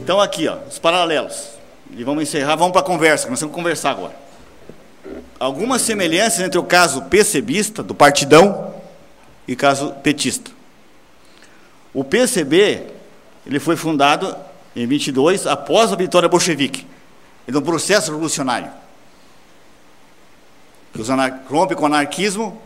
Então aqui, ó, os paralelos. E vamos encerrar, vamos para a conversa, nós vamos conversar agora. Algumas semelhanças entre o caso PCBista, do Partidão, e o caso petista. O PCB, ele foi fundado em 22, após a vitória bolchevique, e no processo revolucionário. Os rompe com o anarquismo,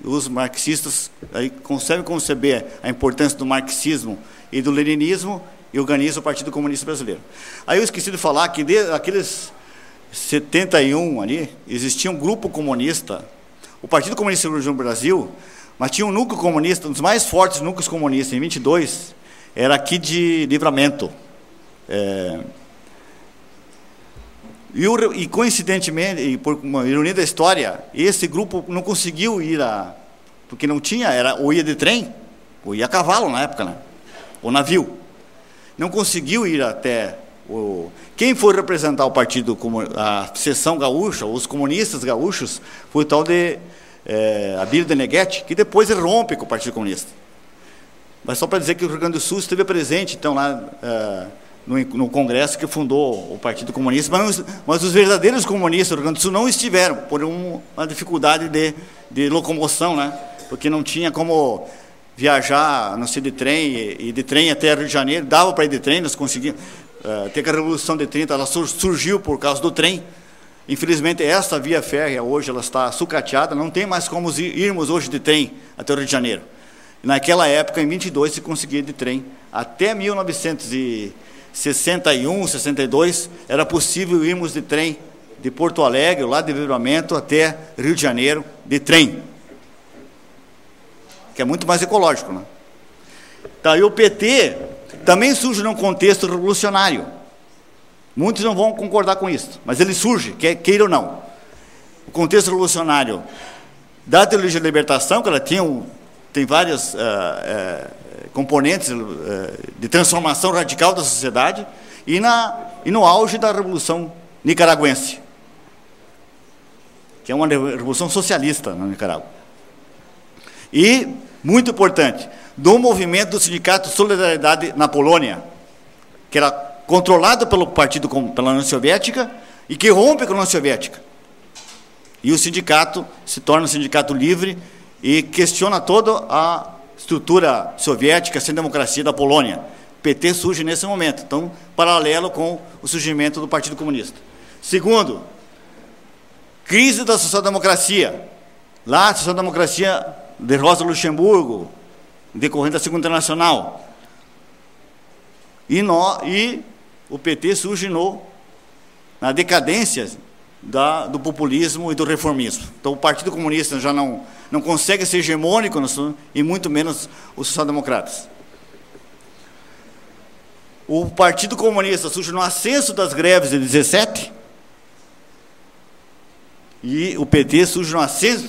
os marxistas aí conseguem conceber a importância do marxismo e do leninismo e organizam o Partido Comunista Brasileiro. Aí eu esqueci de falar que daqueles 71 ali, existia um grupo comunista, o Partido Comunista do Brasil, mas tinha um núcleo comunista, um dos mais fortes núcleos comunistas, em 22, era aqui de Livramento. E coincidentemente, e por uma ironia da história, esse grupo não conseguiu ir porque não tinha, ou ia de trem, ou ia a cavalo na época, né? Ou navio. Não conseguiu ir até quem foi representar o partido, a seção gaúcha, os comunistas gaúchos, foi o tal de Abílio Deneghetti, que depois ele rompe com o Partido Comunista. Mas só para dizer que o Rio Grande do Sul esteve presente, então, lá no Congresso que fundou o Partido Comunista, mas os verdadeiros comunistas do Rio Grande do Sul não estiveram, por uma dificuldade de locomoção, né? Porque não tinha como viajar, não sei, de trem, e de trem até Rio de Janeiro, dava para ir de trem, nós conseguimos, ter que a Revolução de 30, ela surgiu por causa do trem. Infelizmente, essa via férrea hoje ela está sucateada, não tem mais como irmos hoje de trem até o Rio de Janeiro. Naquela época, em 22, se conseguia de trem. Até 1961, 62, era possível irmos de trem de Porto Alegre, lá de Livramento, até Rio de Janeiro, de trem. Que é muito mais ecológico, né? Tá, e o PT também surge num contexto revolucionário. Muitos não vão concordar com isso, mas ele surge, queira ou não. O contexto revolucionário da teologia da libertação, que ela tem vários componentes de transformação radical da sociedade, e no auge da Revolução Nicaragüense, que é uma revolução socialista na Nicarágua. E, muito importante, do movimento do Sindicato Solidariedade na Polônia, que era controlado pelo pela União Soviética e que rompe com a União Soviética. E o sindicato se torna um sindicato livre e questiona toda a estrutura soviética sem democracia da Polônia. O PT surge nesse momento, então, paralelo com o surgimento do Partido Comunista. Segundo, crise da social-democracia. Lá, a social-democracia de Rosa Luxemburgo, decorrente da Segunda Internacional. E o PT surge na decadência do populismo e do reformismo. Então, o Partido Comunista já não consegue ser hegemônico, e muito menos os social-democratas. O Partido Comunista surge no ascenso das greves de 17, e o PT surge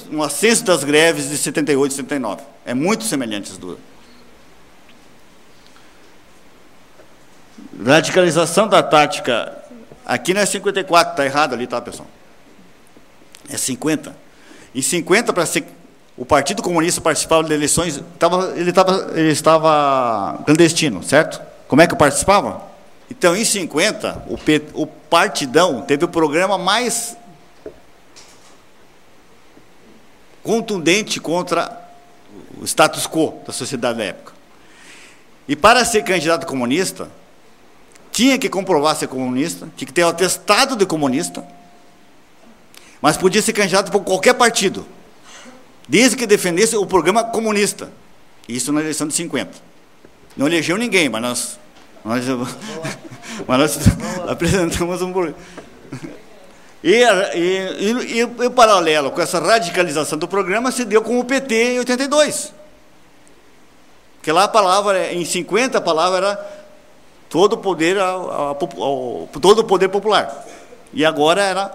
no ascenso das greves de 78 e 79. É muito semelhante as duas. Radicalização da tática. Aqui não é 54, está errado ali, tá, pessoal? É 50. Em 50, o Partido Comunista participava de eleições, ele estava clandestino, certo? Como é que participava? Então, em 50, o Partidão teve o programa mais contundente contra o status quo da sociedade da época. E para ser candidato comunista, tinha que comprovar ser comunista, tinha que ter o atestado de comunista, mas podia ser candidato por qualquer partido, desde que defendesse o programa comunista. Isso na eleição de 50. Não elegeu ninguém, mas nós apresentamos um programa. E paralelo com essa radicalização do programa se deu com o PT em 82. Porque lá a palavra, em 50, a palavra era todo o poder, todo o poder popular. E agora era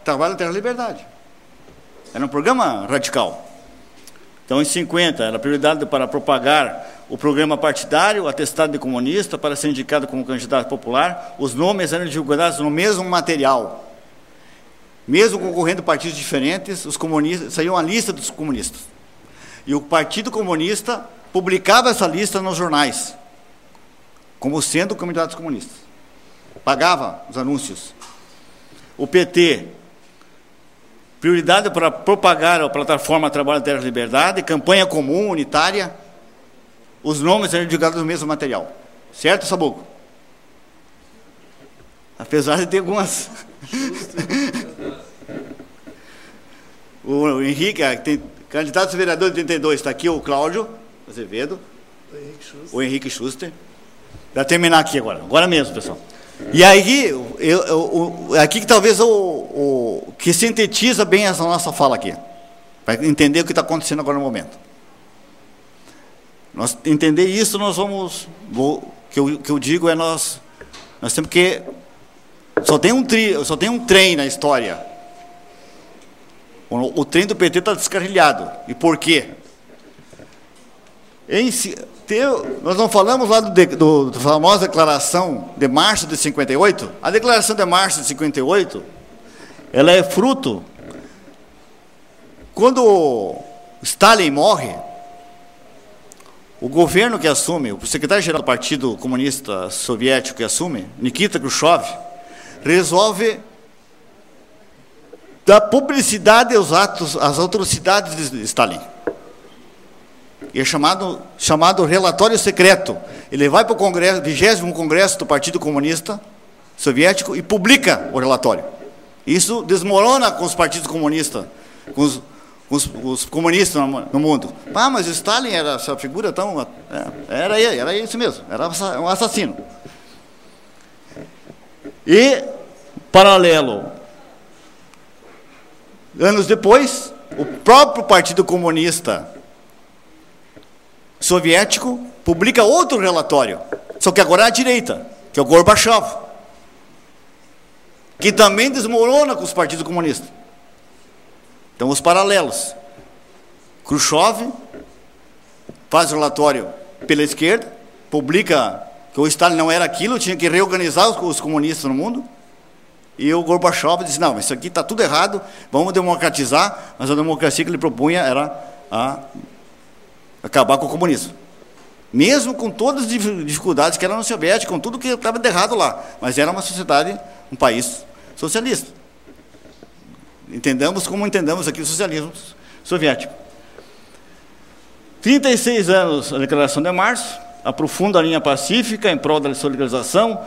trabalho, terra, liberdade. Era um programa radical. Então, em 50, era prioridade para propagar o programa partidário, o atestado de comunista, para ser indicado como candidato popular. Os nomes eram divulgados no mesmo material. Mesmo concorrendo partidos diferentes, os comunistas, saiu uma lista dos comunistas. E o Partido Comunista publicava essa lista nos jornais, como sendo candidatos comunistas. Pagava os anúncios. O PT, prioridade para propagar a plataforma Trabalho, Terra e Liberdade, campanha comum, unitária, os nomes eram divulgados no mesmo material. Certo, Sabuco? Apesar de ter algumas... O Henrique, tem candidato a vereador de 32, está aqui o Cláudio Azevedo, o Henrique Schuster. Vai terminar aqui agora mesmo, pessoal. E aí, aqui que talvez que sintetiza bem essa nossa fala aqui, para entender o que está acontecendo agora no momento. Nós entender isso, nós vamos... O que eu digo é nós temos que... Só tem um trem na história. O trem do PT está descarrilhado. E por quê? Nós não falamos lá da famosa declaração de março de 58? A declaração de março de 58, ela é fruto... Quando Stalin morre, o governo que assume, o secretário-geral do Partido Comunista Soviético que assume, Nikita Khrushchev, resolve dar publicidade aos atos, às atrocidades de Stalin. E é chamado relatório secreto. Ele vai para o Congresso, 20º Congresso do Partido Comunista Soviético e publica o relatório. Isso desmorona com os partidos comunistas, com os comunistas no mundo. Ah, mas o Stalin era essa figura tão... Era isso mesmo, era um assassino. E, paralelo, anos depois, o próprio Partido Comunista Soviético publica outro relatório, só que agora é a direita, que é o Gorbachev, que também desmorona com os partidos comunistas. Então, os paralelos. Khrushchev faz o relatório pela esquerda, publica que o Stalin não era aquilo, tinha que reorganizar os comunistas no mundo. E o Gorbachev disse, não, isso aqui está tudo errado, vamos democratizar, mas a democracia que ele propunha era acabar com o comunismo. Mesmo com todas as dificuldades que era no soviético, com tudo que estava de errado lá, mas era uma sociedade, um país socialista. Entendamos como entendamos aqui o socialismo soviético. 36 anos a Declaração de Março, aprofunda a linha pacífica em prol da solidarização.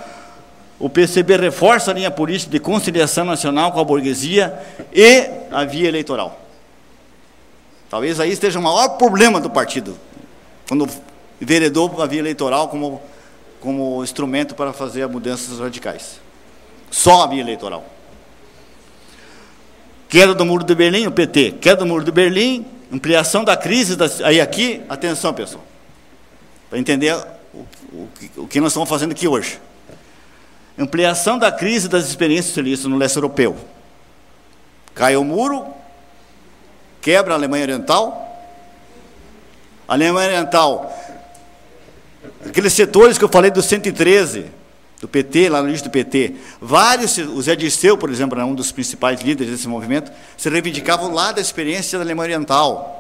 O PCB reforça a linha política de conciliação nacional com a burguesia e a via eleitoral. Talvez aí esteja o maior problema do partido, quando enveredou a via eleitoral como instrumento para fazer mudanças radicais. Só a via eleitoral. Queda do Muro de Berlim, o PT. Queda do Muro de Berlim, ampliação da crise. Aí aqui, atenção, pessoal, para entender o que nós estamos fazendo aqui hoje. Ampliação da crise das experiências socialistas no leste europeu. Cai o muro, quebra a Alemanha Oriental. A Alemanha Oriental, aqueles setores que eu falei do 113, do PT, lá no lixo do PT, vários, o Zé Dirceu, por exemplo, era um dos principais líderes desse movimento, se reivindicavam lá da experiência da Alemanha Oriental.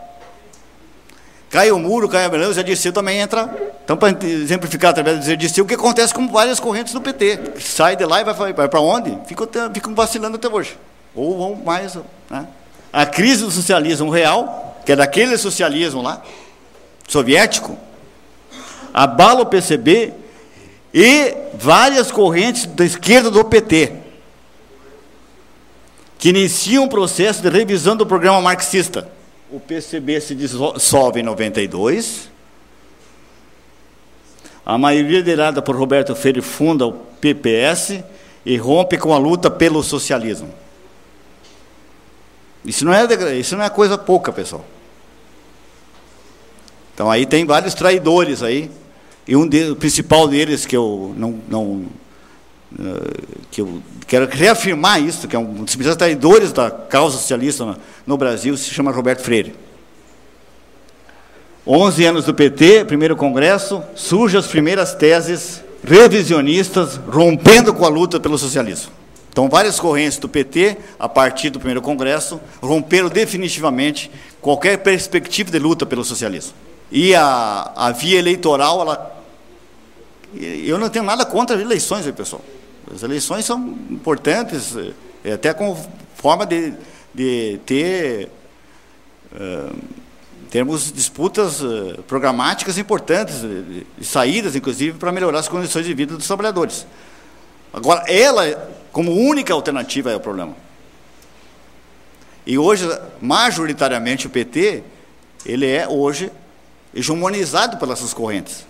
Cai o muro, cai a Berlim, o Zé Dirceu também entra. Então, para exemplificar através do Zé Dirceu, o que acontece com várias correntes do PT. Sai de lá e vai para onde? Ficam vacilando até hoje. Ou vão mais... Né? A crise do socialismo real, que é daquele socialismo lá, soviético, abala o PCB e várias correntes da esquerda do PT, que iniciam um processo de revisão do programa marxista. O PCB se dissolve em 92, a maioria liderada por Roberto Freire funda o PPS e rompe com a luta pelo socialismo. Isso não é coisa pouca, pessoal. Então aí tem vários traidores aí, e o principal deles que eu que eu quero reafirmar isso, que é um dos principais traidores da causa socialista no Brasil, se chama Roberto Freire. 11 anos do PT, primeiro congresso, surgem as primeiras teses revisionistas, rompendo com a luta pelo socialismo. Então, várias correntes do PT, a partir do primeiro congresso, romperam definitivamente qualquer perspectiva de luta pelo socialismo. E a via eleitoral, Eu não tenho nada contra as eleições, viu, pessoal. As eleições são importantes, até como forma de ter termos disputas programáticas importantes, de saídas, inclusive, para melhorar as condições de vida dos trabalhadores. Agora, ela, como única alternativa, é o problema. E hoje, majoritariamente, o PT, ele é hoje hegemonizado pelas suas correntes.